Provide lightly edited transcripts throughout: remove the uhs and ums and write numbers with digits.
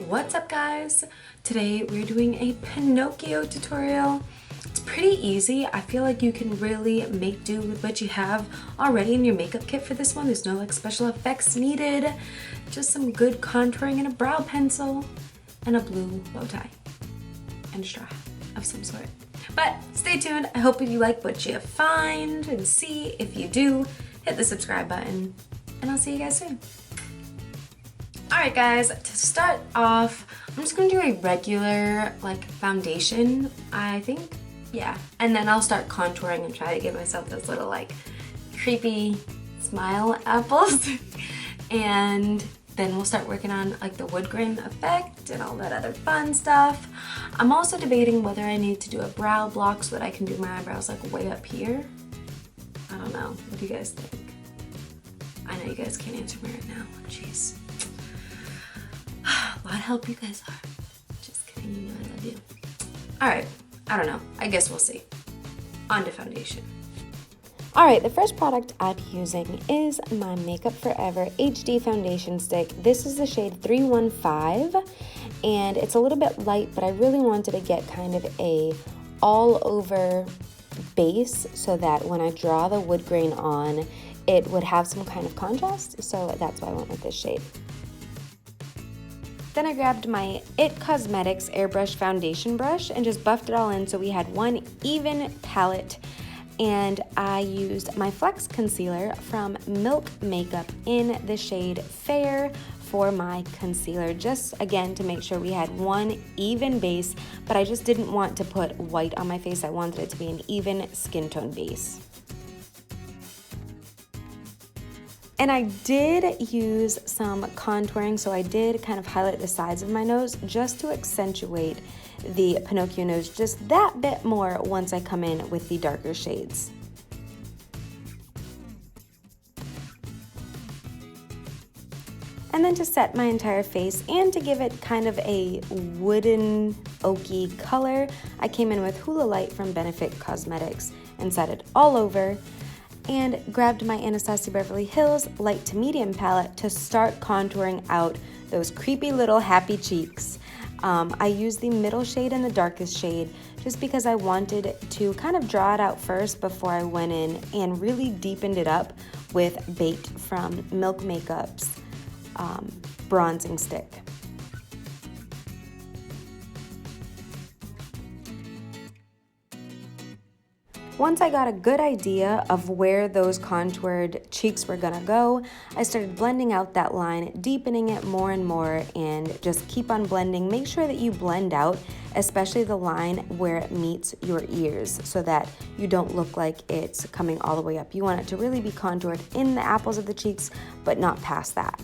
What's up, guys? Today we're doing a Pinocchio tutorial. It's pretty easy. I feel like you can really make do with what you have already in your makeup kit for this one. There's no like special effects needed. Just some good contouring and a brow pencil and a blue bow tie and a straw of some sort. But stay tuned. I hope you like what you find and see. If you do, hit the subscribe button and I'll see you guys soon. Alright guys, to start off, I'm just going to do a regular like foundation, I think. Yeah, and then I'll start contouring and try to give myself those little like creepy smile apples. And then we'll start working on like the Woodgrain effect and all that other fun stuff. I'm also debating whether I need to do a brow block so that I can do my eyebrows like way up here. I don't know. What do you guys think? I know you guys can't answer me right now. Jeez. A lot of help you guys are. Just kidding, you know I love you. Alright, I don't know. I guess we'll see. On to foundation. Alright, the first product I'm using is my Makeup Forever HD Foundation Stick. This is the shade 315, and it's a little bit light, but I really wanted to get kind of a all-over base so that when I draw the wood grain on, it would have some kind of contrast, so that's why I went with this shade. Then I grabbed my It Cosmetics Airbrush Foundation Brush and just buffed it all in so we had one even palette. And I used my Flex Concealer from Milk Makeup in the shade Fair for my concealer, just again to make sure we had one even base, but I just didn't want to put white on my face. I wanted it to be an even skin tone base. And I did use some contouring, so I did kind of highlight the sides of my nose just to accentuate the Pinocchio nose just that bit more once I come in with the darker shades. And then to set my entire face and to give it kind of a wooden, oaky color, I came in with Hoola Lite from Benefit Cosmetics and set it all over, and grabbed my Anastasia Beverly Hills light to medium palette to start contouring out those creepy little happy cheeks. I used the middle shade and the darkest shade just because I wanted to kind of draw it out first before I went in and really deepened it up with Bait from Milk Makeup's bronzing stick. Once I got a good idea of where those contoured cheeks were gonna go, I started blending out that line, deepening it more and more, and just keep on blending. Make sure that you blend out, especially the line where it meets your ears, so that you don't look like it's coming all the way up. You want it to really be contoured in the apples of the cheeks, but not past that.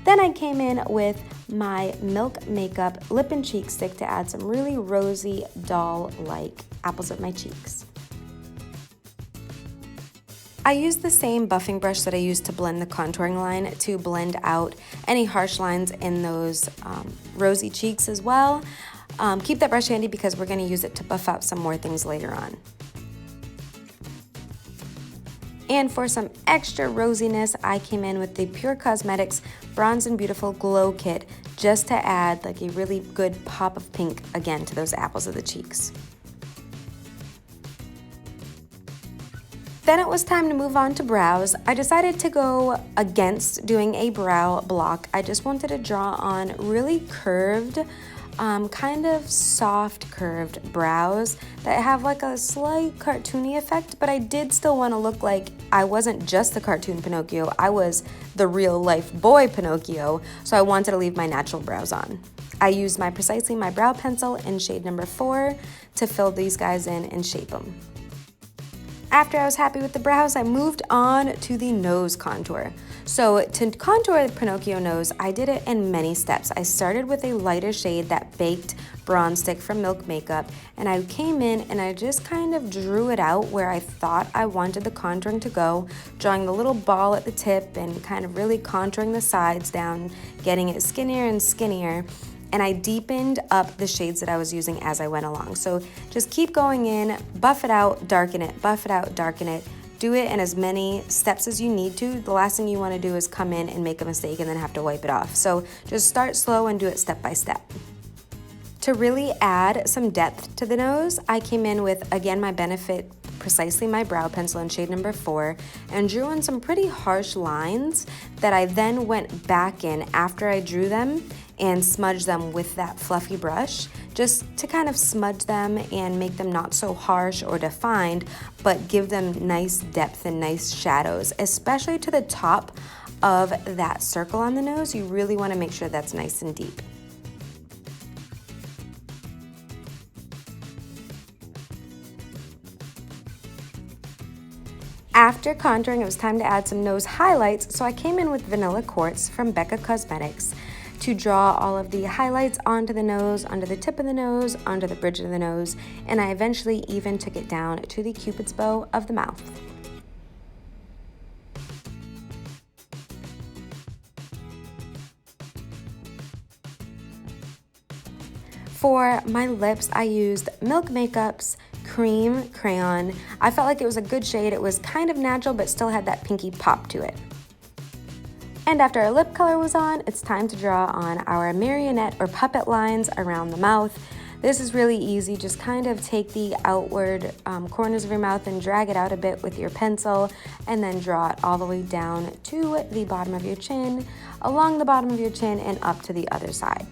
Then I came in with my Milk Makeup Lip+Cheek stick to add some really rosy, doll-like apples of my cheeks. I used the same buffing brush that I used to blend the contouring line to blend out any harsh lines in those rosy cheeks as well. Keep that brush handy because we're going to use it to buff out some more things later on. And for some extra rosiness, I came in with the Pure Cosmetics Bronze and Beautiful Glow Kit just to add like a really good pop of pink again to those apples of the cheeks. Then it was time to move on to brows. I decided to go against doing a brow block. I just wanted to draw on really curved, kind of soft curved brows that have like a slight cartoony effect, but I did still want to look like I wasn't just the cartoon Pinocchio, I was the real life boy Pinocchio, so I wanted to leave my natural brows on. I used my Precisely My Brow Pencil in shade number 4 to fill these guys in and shape them. After I was happy with the brows, I moved on to the nose contour. So to contour the Pinocchio nose, I did it in many steps. I started with a lighter shade, that Baked Bronze Stick from Milk Makeup, and I came in and I just kind of drew it out where I thought I wanted the contouring to go, drawing the little ball at the tip and kind of really contouring the sides down, getting it skinnier and skinnier. And I deepened up the shades that I was using as I went along. So just keep going in, buff it out, darken it, buff it out, darken it, do it in as many steps as you need to. The last thing you want to do is come in and make a mistake and then have to wipe it off. So just start slow and do it step by step. To really add some depth to the nose, I came in with, again, my Benefit Precisely My Brow Pencil in shade number 4 and drew in some pretty harsh lines that I then went back in after I drew them and smudged them with that fluffy brush, just to kind of smudge them and make them not so harsh or defined, but give them nice depth and nice shadows, especially to the top of that circle on the nose. You really want to make sure that's nice and deep. After contouring, it was time to add some nose highlights, so I came in with Vanilla Quartz from Becca Cosmetics to draw all of the highlights onto the nose, under the tip of the nose, onto the bridge of the nose, and I eventually even took it down to the Cupid's bow of the mouth. For my lips, I used Milk Makeup's Cream Crayon. I felt like it was a good shade. It was kind of natural, but still had that pinky pop to it. And after our lip color was on, it's time to draw on our marionette or puppet lines around the mouth. This is really easy. Just kind of take the outward corners of your mouth and drag it out a bit with your pencil, and then draw it all the way down to the bottom of your chin, along the bottom of your chin, and up to the other side.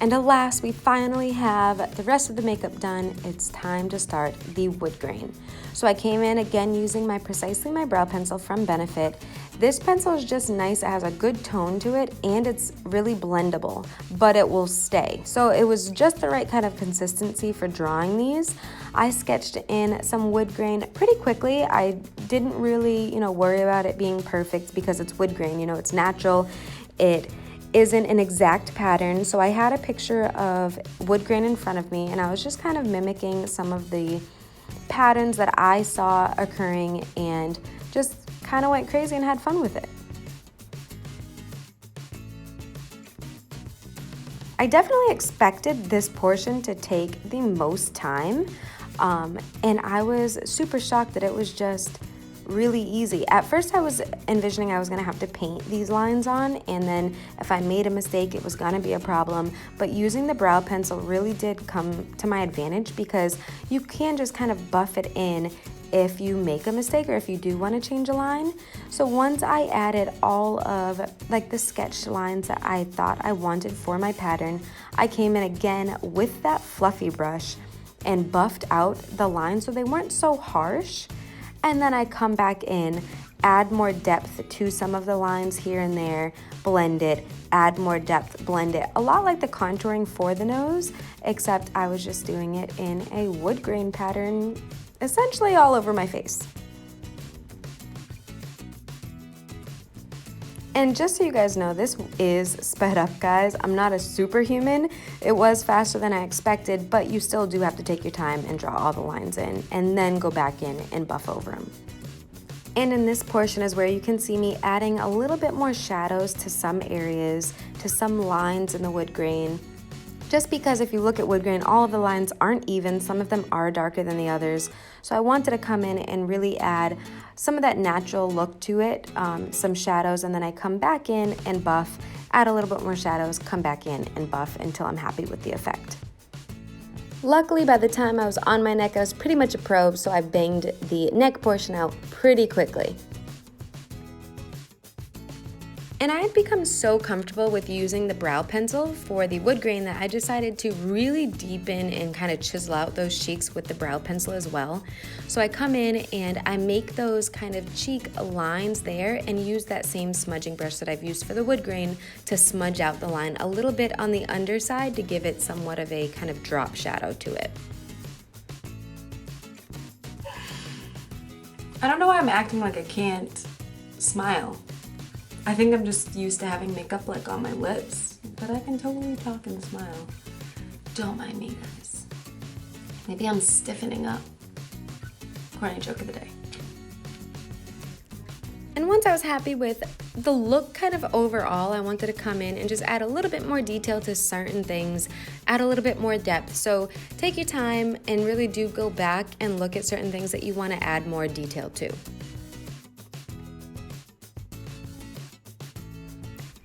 And alas, we finally have the rest of the makeup done. It's time to start the Woodgrain. So I came in again using my Precisely My Brow Pencil from Benefit. This pencil is just nice. It has a good tone to it and it's really blendable, but it will stay. So it was just the right kind of consistency for drawing these. I sketched in some wood grain pretty quickly. I didn't really, worry about it being perfect because it's wood grain, it's natural. It isn't an exact pattern, so I had a picture of wood grain in front of me and I was just kind of mimicking some of the patterns that I saw occurring and just kind of went crazy and had fun with it. I definitely expected this portion to take the most time, and I was super shocked that it was just really easy. At first I was envisioning I was gonna have to paint these lines on, and then if I made a mistake it was gonna be a problem, but using the brow pencil really did come to my advantage because you can just kind of buff it in if you make a mistake or if you do want to change a line. So once I added all of the sketch lines that I thought I wanted for my pattern, I came in again with that fluffy brush and buffed out the lines so they weren't so harsh. And then I come back in, add more depth to some of the lines here and there, blend it, add more depth, blend it. A lot like the contouring for the nose, except I was just doing it in a wood grain pattern, essentially all over my face. And just so you guys know, this is sped up, guys. I'm not a superhuman. It was faster than I expected, but you still do have to take your time and draw all the lines in and then go back in and buff over them. And in this portion is where you can see me adding a little bit more shadows to some areas, to some lines in the wood grain. Just because if you look at wood grain, all of the lines aren't even, some of them are darker than the others. So I wanted to come in and really add some of that natural look to it, some shadows, and then I come back in and buff, add a little bit more shadows, come back in and buff until I'm happy with the effect. Luckily, by the time I was on my neck, I was pretty much a pro, so I banged the neck portion out pretty quickly. And I had become so comfortable with using the brow pencil for the wood grain that I decided to really deepen and kind of chisel out those cheeks with the brow pencil as well. So I come in and I make those kind of cheek lines there and use that same smudging brush that I've used for the wood grain to smudge out the line a little bit on the underside to give it somewhat of a kind of drop shadow to it. I don't know why I'm acting like I can't smile. I think I'm just used to having makeup on my lips, but I can totally talk and smile. Don't mind me, guys. Maybe I'm stiffening up. Corny joke of the day. And once I was happy with the look kind of overall, I wanted to come in and just add a little bit more detail to certain things, add a little bit more depth. So take your time and really do go back and look at certain things that you want to add more detail to.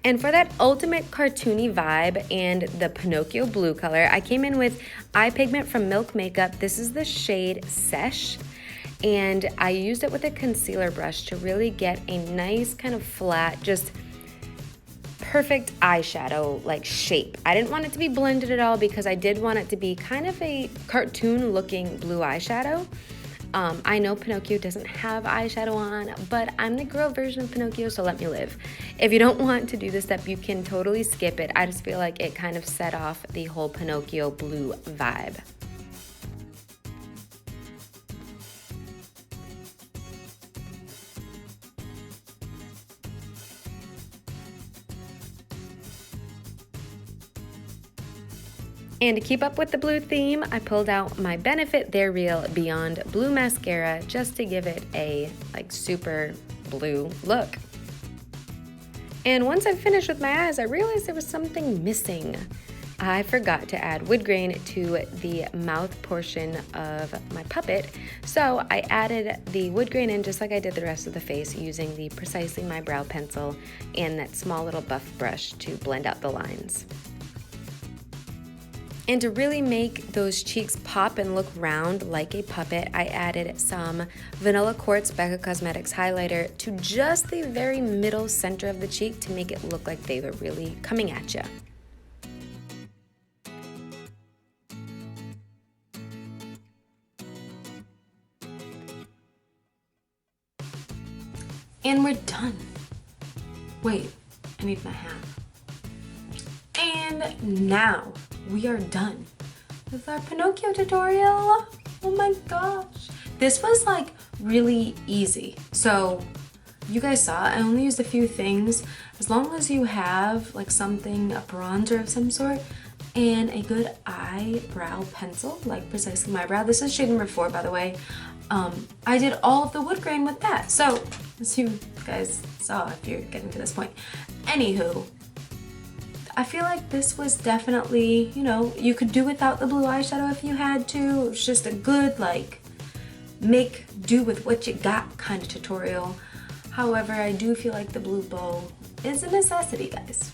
And for that ultimate cartoony vibe and the Pinocchio blue color, I came in with eye pigment from Milk Makeup. This is the shade Sesh. And I used it with a concealer brush to really get a nice kind of flat, just perfect eyeshadow like shape. I didn't want it to be blended at all because I did want it to be kind of a cartoon looking blue eyeshadow. I know Pinocchio doesn't have eyeshadow on, but I'm the girl version of Pinocchio, so let me live. If you don't want to do this step, you can totally skip it. I just feel like it kind of set off the whole Pinocchio blue vibe. And to keep up with the blue theme, I pulled out my Benefit They're Real Beyond Blue Mascara just to give it a like super blue look. And once I finished with my eyes, I realized there was something missing. I forgot to add Woodgrain to the mouth portion of my puppet, so I added the Woodgrain in just like I did the rest of the face using the Precisely My Brow pencil and that small little buff brush to blend out the lines. And to really make those cheeks pop and look round like a puppet, I added some Vanilla Quartz Becca Cosmetics highlighter to just the very middle center of the cheek to make it look like they were really coming at you. And we're done. Wait, I need my hat. And now we are done with our Pinocchio tutorial. Oh my gosh. This was like really easy. So you guys saw, I only used a few things. As long as you have like something, a bronzer of some sort, and a good eyebrow pencil, like Precisely My Brow. This is shade number 4, by the way. I did all of the wood grain with that. So as you guys saw, if you're getting to this point. Anywho, I feel like this was definitely, you know, you could do without the blue eyeshadow if you had to. It's just a good, like, make do with what you got kind of tutorial. However, I do feel like the blue bow is a necessity, guys.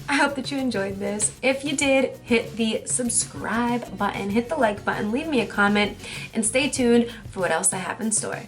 I hope that you enjoyed this. If you did, hit the subscribe button, hit the like button, leave me a comment, and stay tuned for what else I have in store.